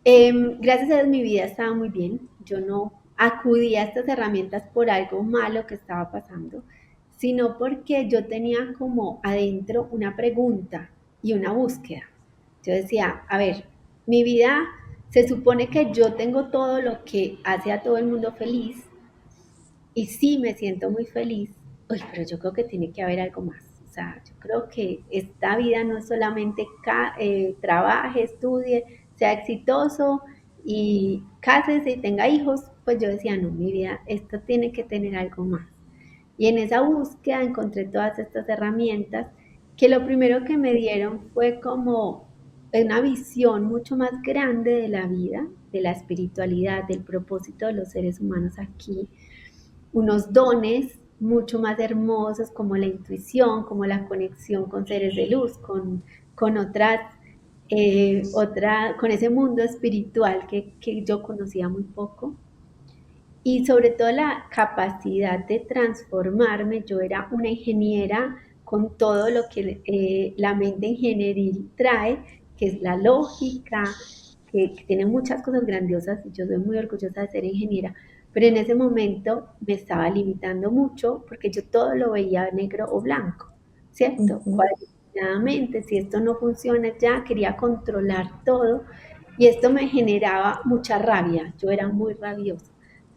Speaker 2: Gracias a Dios mi vida estaba muy bien. Yo no acudí a estas herramientas por algo malo que estaba pasando, sino porque yo tenía como adentro una pregunta y una búsqueda. Yo decía, a ver, mi vida se supone que yo tengo todo lo que hace a todo el mundo feliz y sí me siento muy feliz. Uy, pero yo creo que tiene que haber algo más. O sea, yo creo que esta vida no es solamente trabaje, estudie, sea exitoso y cásese y tenga hijos. Pues yo decía, no, mi vida, esto tiene que tener algo más. Y en esa búsqueda encontré todas estas herramientas que lo primero que me dieron fue como una visión mucho más grande de la vida, de la espiritualidad, del propósito de los seres humanos aquí, unos dones mucho más hermosos como la intuición, como la conexión con seres de luz, con con ese mundo espiritual que yo conocía muy poco. Y sobre todo la capacidad de transformarme. Yo era una ingeniera con todo lo que la mente ingenieril trae, que es la lógica, que tiene muchas cosas grandiosas y yo soy muy orgullosa de ser ingeniera, pero en ese momento me estaba limitando mucho porque yo todo lo veía negro o blanco, ¿cierto?
Speaker 1: Ujú.
Speaker 2: Cuadriculadamente, si esto no funciona ya, quería controlar todo y esto me generaba mucha rabia, yo era muy rabiosa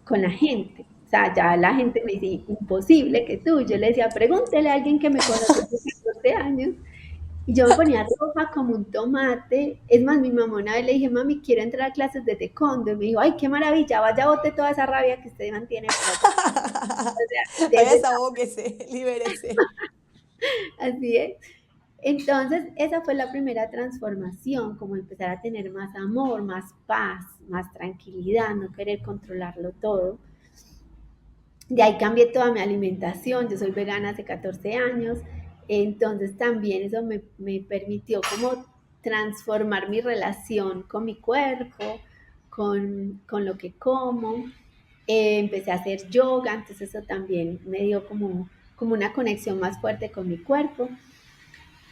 Speaker 2: con la gente. O sea, ya la gente me dice, imposible que tú. Yo le decía, pregúntele a alguien que me conoce hace 14 años. Y yo me ponía roja como un tomate. Es más, mi mamá una vez le dije, mami, quiero entrar a clases de taekwondo. Y me dijo, ay, qué maravilla, vaya, bote toda esa rabia que usted mantiene por allá. O sea,
Speaker 1: Vaya,
Speaker 2: desde
Speaker 1: desahógese, libérese.
Speaker 2: así es. Entonces, esa fue la primera transformación, como empezar a tener más amor, más paz, más tranquilidad, no querer controlarlo todo. De ahí cambié toda mi alimentación, yo soy vegana hace 14 años, entonces también eso me permitió como transformar mi relación con mi cuerpo, con lo que como. Empecé a hacer yoga, entonces eso también me dio como una conexión más fuerte con mi cuerpo.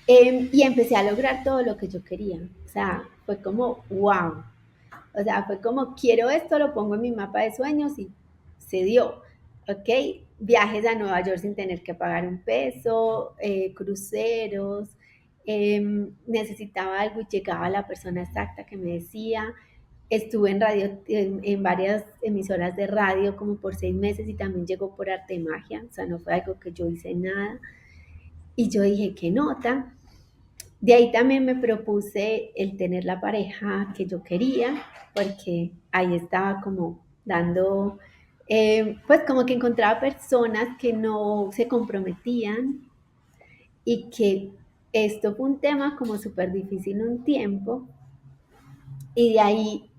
Speaker 2: Y empecé a lograr todo lo que yo quería. O sea, fue como, wow. O sea, fue como, quiero esto, lo pongo en mi mapa de sueños y se dio. ¿Ok? Viajes a Nueva York sin tener que pagar un peso, cruceros, necesitaba algo y llegaba la persona exacta que me decía. Estuve en radio, en varias emisoras de radio como por 6 meses y también llegó por arte de magia, o sea, no fue algo que yo hice nada. Y yo dije, qué nota. De ahí también me propuse el tener la pareja que yo quería, porque ahí estaba como dando, pues como que encontraba personas que no se comprometían y que esto fue un tema como súper difícil un tiempo. Y de ahí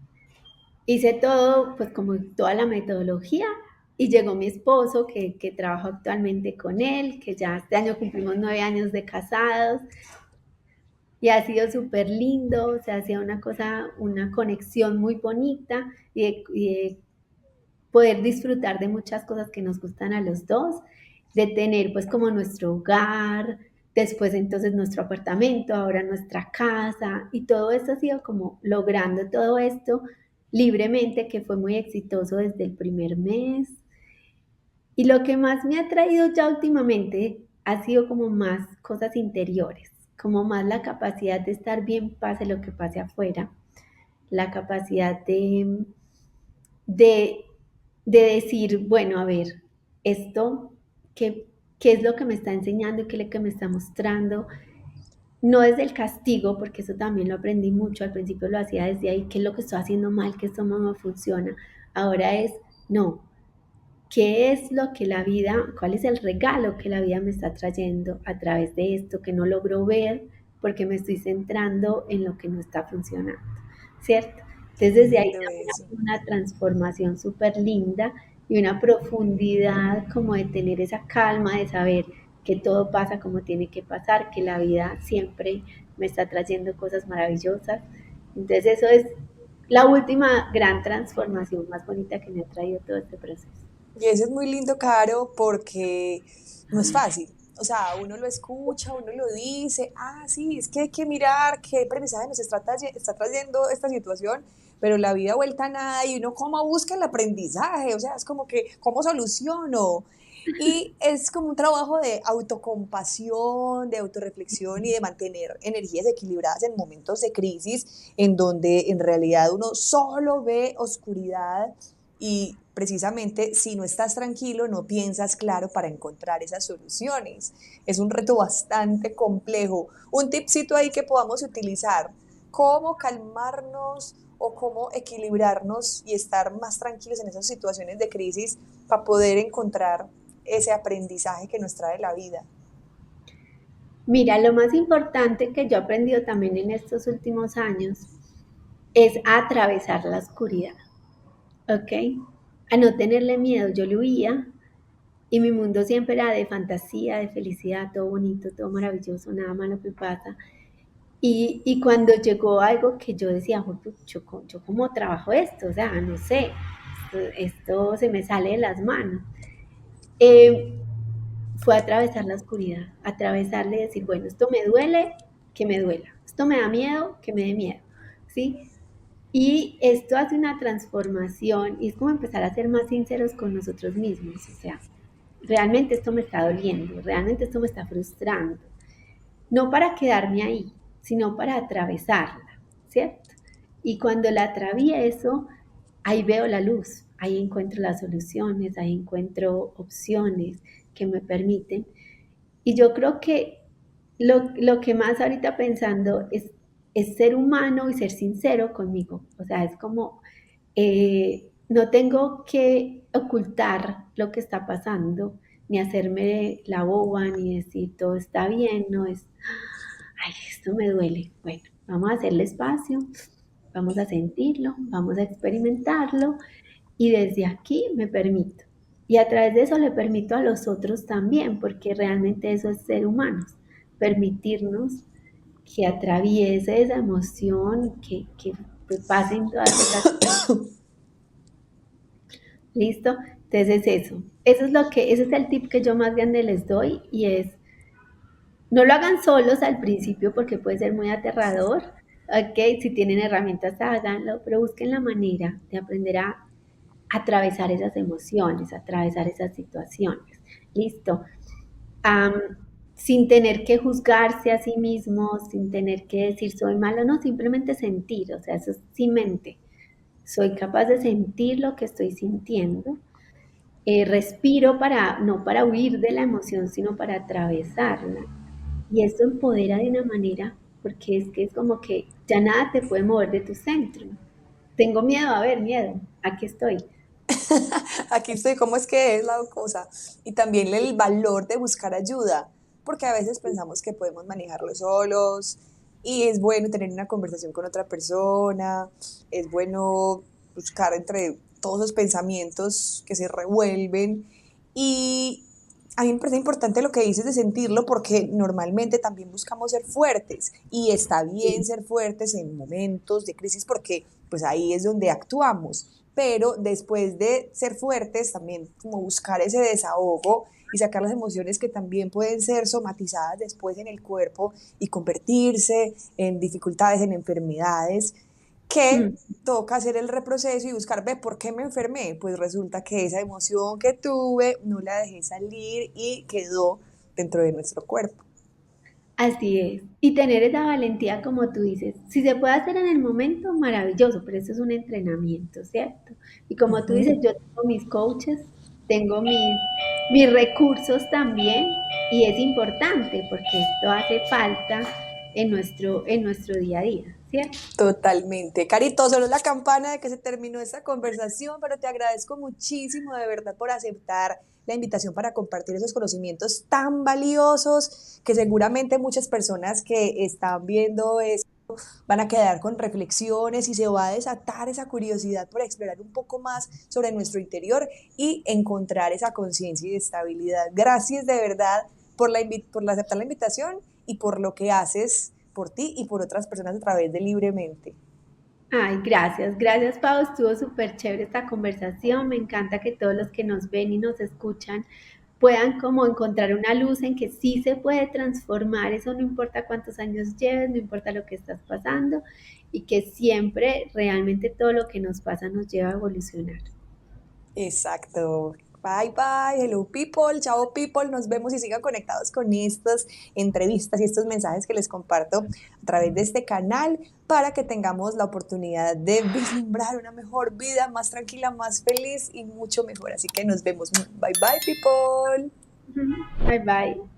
Speaker 2: hice todo, pues como toda la metodología. Y llegó mi esposo, que trabajo actualmente con él, que ya este año cumplimos 9 años de casados. Y ha sido súper lindo, o sea, ha sido una cosa, una conexión muy bonita y de poder disfrutar de muchas cosas que nos gustan a los dos, de tener pues como nuestro hogar, después entonces nuestro apartamento, ahora nuestra casa y todo esto ha sido como logrando todo esto libremente, que fue muy exitoso desde el primer mes. Y lo que más me ha traído ya últimamente ha sido como más cosas interiores, como más la capacidad de estar bien pase lo que pase afuera, la capacidad de, de decir, bueno, a ver, esto, ¿qué, qué es lo que me está enseñando? ¿Qué es lo que me está mostrando? No desde el castigo, porque eso también lo aprendí mucho, al principio lo hacía desde ahí, ¿qué es lo que estoy haciendo mal? ¿Qué esto no me funciona? Ahora es, no, ¿qué es lo que la vida, cuál es el regalo que la vida me está trayendo a través de esto que no logro ver porque me estoy centrando en lo que no está funcionando? ¿Cierto? Entonces
Speaker 1: Qué
Speaker 2: desde ahí
Speaker 1: lindo
Speaker 2: también ha
Speaker 1: eso.
Speaker 2: sido una transformación súper linda y una profundidad como de tener esa calma, de saber que todo pasa como tiene que pasar, que la vida siempre me está trayendo cosas maravillosas. Entonces eso es la última gran transformación más bonita que me ha traído todo este proceso.
Speaker 1: Y eso es muy lindo, Caro, porque no es fácil. O sea, uno lo escucha, uno lo dice, ah, sí, es que hay que mirar qué aprendizaje nos está trayendo esta situación, pero la vida vuelta a nada y uno cómo busca el aprendizaje, o sea, es como que, ¿cómo soluciono? Y es como un trabajo de autocompasión, de autorreflexión y de mantener energías equilibradas en momentos de crisis en donde en realidad uno solo ve oscuridad y precisamente si no estás tranquilo, no piensas claro para encontrar esas soluciones. Es un reto bastante complejo. Un tipcito ahí que podamos utilizar, cómo calmarnos o cómo equilibrarnos y estar más tranquilos en esas situaciones de crisis para poder encontrar ese aprendizaje que nos trae la vida.
Speaker 2: Mira, lo más importante que yo he aprendido también en estos últimos años es a atravesar la oscuridad, ¿ok? A no tenerle miedo. Yo lo huía y mi mundo siempre era de fantasía, de felicidad, todo bonito, todo maravilloso, nada malo que pasa. Y cuando llegó algo que yo decía, yo cómo trabajo esto, o sea, no sé, esto se me sale de las manos. Eh, Fue atravesar la oscuridad, atravesarle y decir, bueno, esto me duele, que me duela, esto me da miedo, que me dé miedo, ¿sí? Y esto hace una transformación y es como empezar a ser más sinceros con nosotros mismos, o sea, realmente esto me está doliendo, realmente esto me está frustrando, no para quedarme ahí, sino para atravesarla, ¿cierto? Y cuando la atravieso, ahí veo la luz, ahí encuentro las soluciones, ahí encuentro opciones que me permiten. Y yo creo que lo que más ahorita pensando es ser humano y ser sincero conmigo. O sea, es como, no tengo que ocultar lo que está pasando, ni hacerme la boba, ni decir todo está bien, no es, ay, esto me duele. Bueno, vamos a hacerle espacio, vamos a sentirlo, vamos a experimentarlo y desde aquí me permito. Y a través de eso le permito a los otros también, porque realmente eso es ser humanos, permitirnos que atraviese esa emoción, que pasen todas esas cosas. ¿Listo? Entonces eso. Eso es lo que, ese es el tip que yo más grande les doy y es, no lo hagan solos al principio porque puede ser muy aterrador. Ok, si tienen herramientas, háganlo, pero busquen la manera de aprender a atravesar esas emociones, atravesar esas situaciones. Listo. Am, Sin tener que juzgarse a sí mismo, sin tener que decir soy malo, no, simplemente sentir, o sea, eso es sin mente. Soy capaz de sentir lo que estoy sintiendo. Respiro para, no para huir de la emoción, sino para atravesarla. Y eso empodera de una manera, porque es que es como que ya nada te puede mover de tu centro. Tengo miedo, a ver, miedo, aquí estoy.
Speaker 1: Aquí estoy, ¿cómo es que es la cosa? Y también el valor de buscar ayuda, porque a veces pensamos que podemos manejarlo solos y es bueno tener una conversación con otra persona, es bueno buscar entre todos esos pensamientos que se revuelven y a mí me parece importante lo que dices de sentirlo porque normalmente también buscamos ser fuertes y está bien ser fuertes en momentos de crisis porque pues ahí es donde actuamos, pero después de ser fuertes también como buscar ese desahogo y sacar las emociones que también pueden ser somatizadas después en el cuerpo y convertirse en dificultades, en enfermedades, que
Speaker 2: Mm.
Speaker 1: toca hacer el reproceso y buscar, ve, ¿por qué me enfermé? Pues resulta que esa emoción que tuve no la dejé salir y quedó dentro de nuestro cuerpo.
Speaker 2: Así es. Y tener esa valentía, como tú dices, si se puede hacer en el momento, maravilloso, pero eso es un entrenamiento, ¿cierto? Y como tú dices,
Speaker 1: Ujú.
Speaker 2: yo tengo mis coaches, tengo mis recursos también, y es importante porque esto hace falta en nuestro día a día, ¿cierto?
Speaker 1: Totalmente. Carito, solo la campana de que se terminó esta conversación, pero te agradezco muchísimo de verdad por aceptar la invitación para compartir esos conocimientos tan valiosos que seguramente muchas personas que están viendo esto van a quedar con reflexiones y se va a desatar esa curiosidad por explorar un poco más sobre nuestro interior y encontrar esa conciencia y estabilidad. Gracias de verdad por aceptar la invitación y por lo que haces por ti y por otras personas a través de Libremente.
Speaker 2: Ay, gracias, gracias Pau, estuvo súper chévere esta conversación, me encanta que todos los que nos ven y nos escuchan puedan como encontrar una luz en que sí se puede transformar, eso no importa cuántos años lleves, no importa lo que estás pasando y que siempre realmente todo lo que nos pasa nos lleva a evolucionar.
Speaker 1: Exacto. Bye bye, hello people, chao people, nos vemos y sigan conectados con estas entrevistas y estos mensajes que les comparto a través de este canal para que tengamos la oportunidad de vislumbrar una mejor vida, más tranquila, más feliz y mucho mejor. Así que nos vemos. Bye bye people.
Speaker 2: Bye bye.